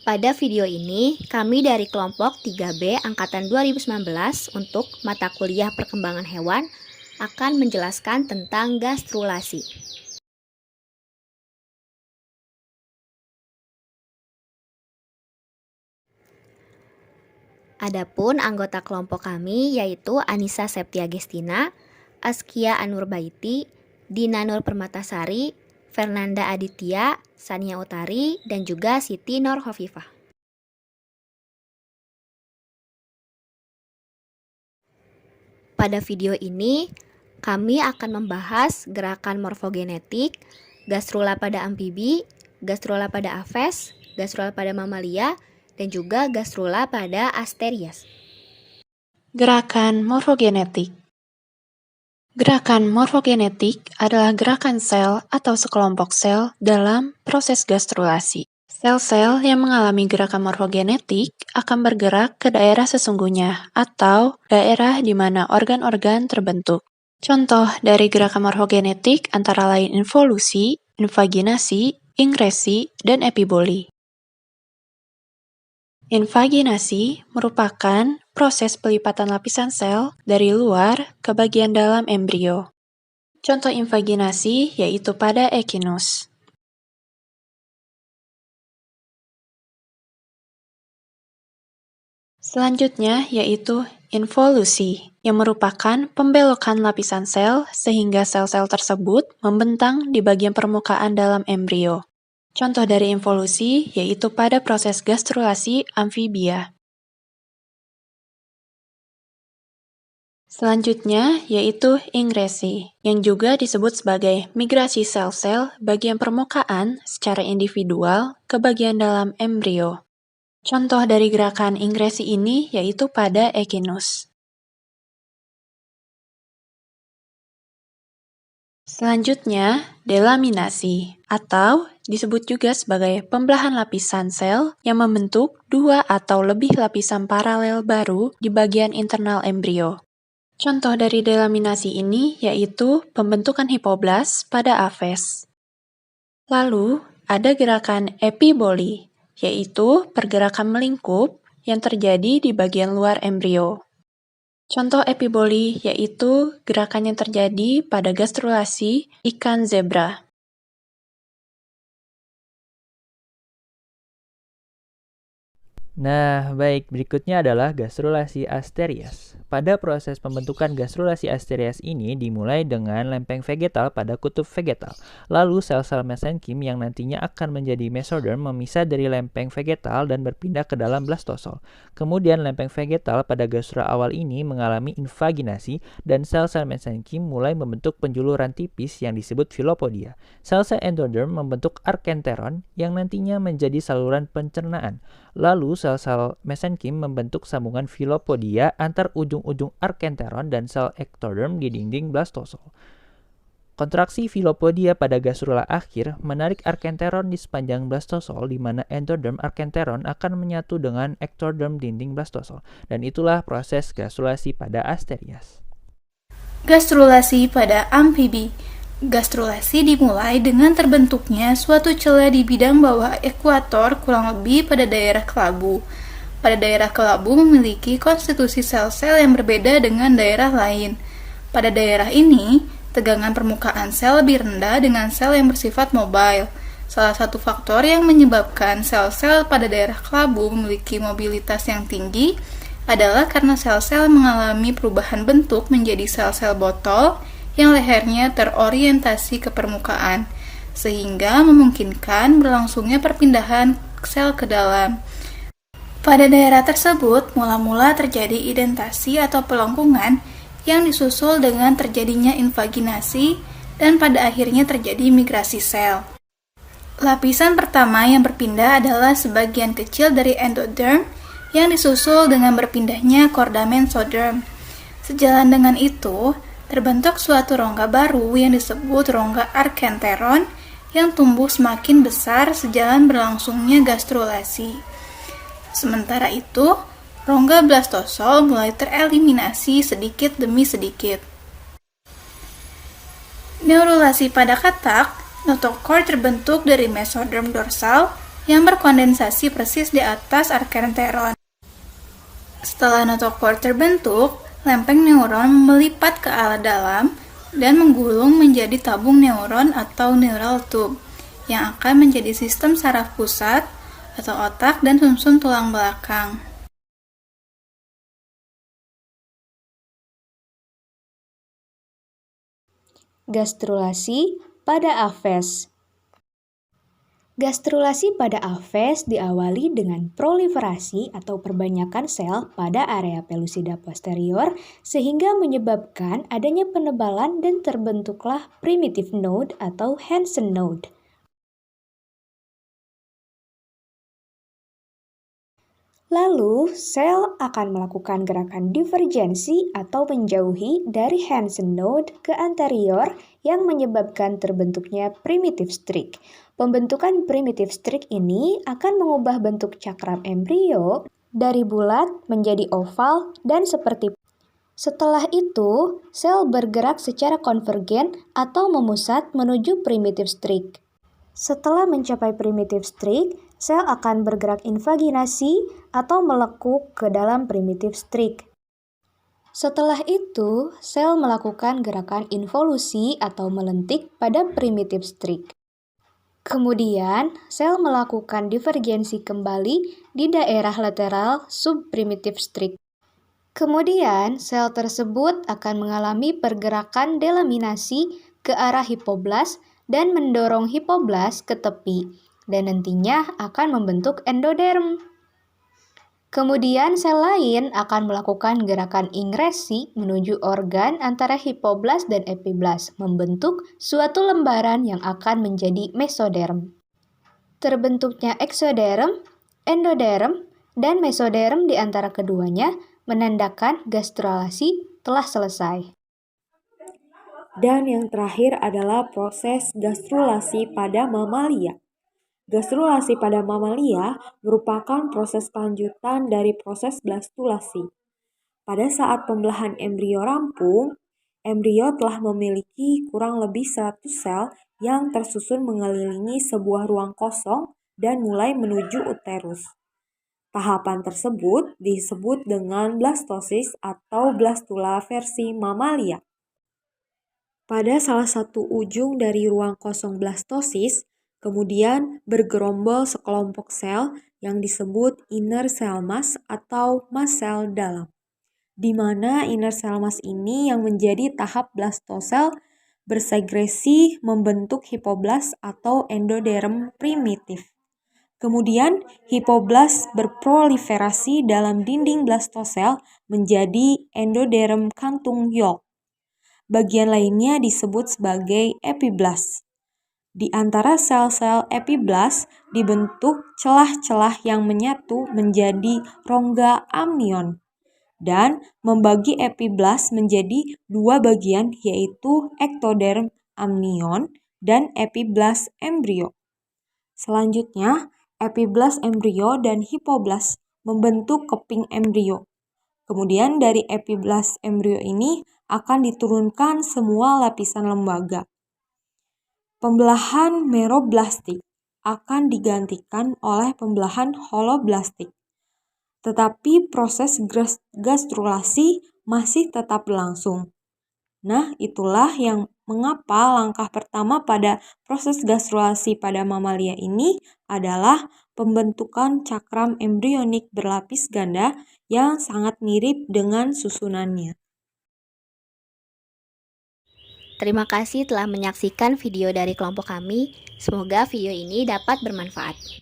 Pada video ini, kami dari kelompok 3B Angkatan 2019 untuk mata kuliah perkembangan hewan akan menjelaskan tentang gastrulasi. Adapun anggota kelompok kami yaitu Anissa Septia Gestina, Askia Anurbaiti, Dina Nur Permatasari, Fernanda Aditya, Sania Utari, dan juga Siti Nur Hovifah. Pada video ini, kami akan membahas gerakan morfogenetik, gastrula pada amfibi, gastrula pada aves, gastrula pada mamalia, dan juga gastrula pada asterias. Gerakan morfogenetik. Gerakan morfogenetik adalah gerakan sel atau sekelompok sel dalam proses gastrulasi. Sel-sel yang mengalami gerakan morfogenetik akan bergerak ke daerah sesungguhnya atau daerah di mana organ-organ terbentuk. Contoh dari gerakan morfogenetik antara lain involusi, invaginasi, ingresi, dan epiboli. Invaginasi merupakan proses pelipatan lapisan sel dari luar ke bagian dalam embrio. Contoh invaginasi yaitu pada Echinus. Selanjutnya yaitu involusi, yang merupakan pembelokan lapisan sel sehingga sel-sel tersebut membentang di bagian permukaan dalam embrio. Contoh dari involusi yaitu pada proses gastrulasi amfibia. Selanjutnya yaitu ingresi, yang juga disebut sebagai migrasi sel-sel bagian permukaan secara individual ke bagian dalam embrio. Contoh dari gerakan ingresi ini yaitu pada Echinus. Selanjutnya, delaminasi, atau disebut juga sebagai pembelahan lapisan sel yang membentuk dua atau lebih lapisan paralel baru di bagian internal embrio. Contoh dari delaminasi ini yaitu pembentukan hipoblas pada aves. Lalu, ada gerakan epiboli, yaitu pergerakan melingkup yang terjadi di bagian luar embrio. Contoh epiboli yaitu gerakan yang terjadi pada gastrulasi ikan zebra. Nah, baik, berikutnya adalah gastrulasi asterias. Pada proses pembentukan gastrulasi asterias ini dimulai dengan lempeng vegetal pada kutub vegetal. Lalu sel-sel mesenkim yang nantinya akan menjadi mesoderm memisah dari lempeng vegetal dan berpindah ke dalam blastosol. Kemudian lempeng vegetal pada gastrula awal ini mengalami invaginasi dan sel-sel mesenkim mulai membentuk penjuluran tipis yang disebut filopodia. Sel-sel endoderm membentuk arkenteron yang nantinya menjadi saluran pencernaan. Lalu sel-sel mesenkim membentuk sambungan filopodia antar ujung-ujung arkenteron dan sel ektoderm di dinding blastosol. Kontraksi filopodia pada gastrula akhir menarik arkenteron di sepanjang blastosol di mana endoderm arkenteron akan menyatu dengan ektoderm dinding blastosol. Dan itulah proses gastrulasi pada asterias. Gastrulasi pada amfibi. Gastrulasi dimulai dengan terbentuknya suatu celah di bidang bawah ekuator kurang lebih pada daerah kelabu. Pada daerah kelabu memiliki konstitusi sel-sel yang berbeda dengan daerah lain. Pada daerah ini, tegangan permukaan sel lebih rendah dengan sel yang bersifat mobile. Salah satu faktor yang menyebabkan sel-sel pada daerah kelabu memiliki mobilitas yang tinggi adalah karena sel-sel mengalami perubahan bentuk menjadi sel-sel botol yang lehernya terorientasi ke permukaan, sehingga memungkinkan berlangsungnya perpindahan sel ke dalam. Pada daerah tersebut, mula-mula terjadi identasi atau pelengkungan yang disusul dengan terjadinya invaginasi dan pada akhirnya terjadi migrasi sel. Lapisan pertama yang berpindah adalah sebagian kecil dari endoderm yang disusul dengan berpindahnya korda mesoderm. Sejalan dengan itu, terbentuk suatu rongga baru yang disebut rongga arkenteron yang tumbuh semakin besar sejalan berlangsungnya gastrulasi. Sementara itu, rongga blastosol mulai tereliminasi sedikit demi sedikit. Neurulasi pada katak, notochord terbentuk dari mesoderm dorsal, yang berkondensasi persis di atas arkenteron. Setelah notochord terbentuk, lempeng neuron melipat ke arah dalam dan menggulung menjadi tabung neuron atau neural tube yang akan menjadi sistem saraf pusat atau otak dan sumsum tulang belakang. Gastrulasi pada afes. Gastrulasi pada afes diawali dengan proliferasi atau perbanyakan sel pada area pellucida posterior sehingga menyebabkan adanya penebalan dan terbentuklah primitive node atau Hansen node. Lalu, sel akan melakukan gerakan divergensi atau menjauhi dari Hansen node ke anterior yang menyebabkan terbentuknya primitive streak. Pembentukan primitive streak ini akan mengubah bentuk cakram embrio dari bulat menjadi oval dan seperti. Setelah itu, sel bergerak secara konvergen atau memusat menuju primitive streak. Setelah mencapai primitive streak, sel akan bergerak invaginasi atau melekuk ke dalam primitive streak. Setelah itu, sel melakukan gerakan involusi atau melentik pada primitive streak. Kemudian, sel melakukan divergensi kembali di daerah lateral subprimitive streak. Kemudian, sel tersebut akan mengalami pergerakan delaminasi ke arah hipoblas dan mendorong hipoblas ke tepi, dan nantinya akan membentuk endoderm. Kemudian sel lain akan melakukan gerakan ingresi menuju organ antara hipoblas dan epiblas, membentuk suatu lembaran yang akan menjadi mesoderm. Terbentuknya eksoderm, endoderm, dan mesoderm di antara keduanya menandakan gastrulasi telah selesai. Dan yang terakhir adalah proses gastrulasi pada mamalia. Gastrulasi pada mamalia merupakan proses lanjutan dari proses blastulasi. Pada saat pembelahan embrio rampung, embrio telah memiliki kurang lebih 100 sel yang tersusun mengelilingi sebuah ruang kosong dan mulai menuju uterus. Tahapan tersebut disebut dengan blastosis atau blastula versi mamalia. Pada salah satu ujung dari ruang kosong blastosis, kemudian bergerombol sekelompok sel yang disebut inner cell mass atau mast sel dalam, di mana inner cell mass ini yang menjadi tahap blastosel bersegresi membentuk hipoblas atau endoderm primitif. Kemudian, hipoblas berproliferasi dalam dinding blastosel menjadi endoderm kantung yolk. Bagian lainnya disebut sebagai epiblas. Di antara sel-sel epiblas dibentuk celah-celah yang menyatu menjadi rongga amnion dan membagi epiblas menjadi dua bagian yaitu ektoderm amnion dan epiblas embrio. Selanjutnya, epiblas embrio dan hipoblas membentuk keping embrio. Kemudian dari epiblas embrio ini akan diturunkan semua lapisan lembaga. Pembelahan meroblastik akan digantikan oleh pembelahan holoblastik. Tetapi proses gastrulasi masih tetap berlangsung. Nah, itulah yang mengapa langkah pertama pada proses gastrulasi pada mamalia ini adalah pembentukan cakram embrionik berlapis ganda yang sangat mirip dengan susunannya. Terima kasih telah menyaksikan video dari kelompok kami. Semoga video ini dapat bermanfaat.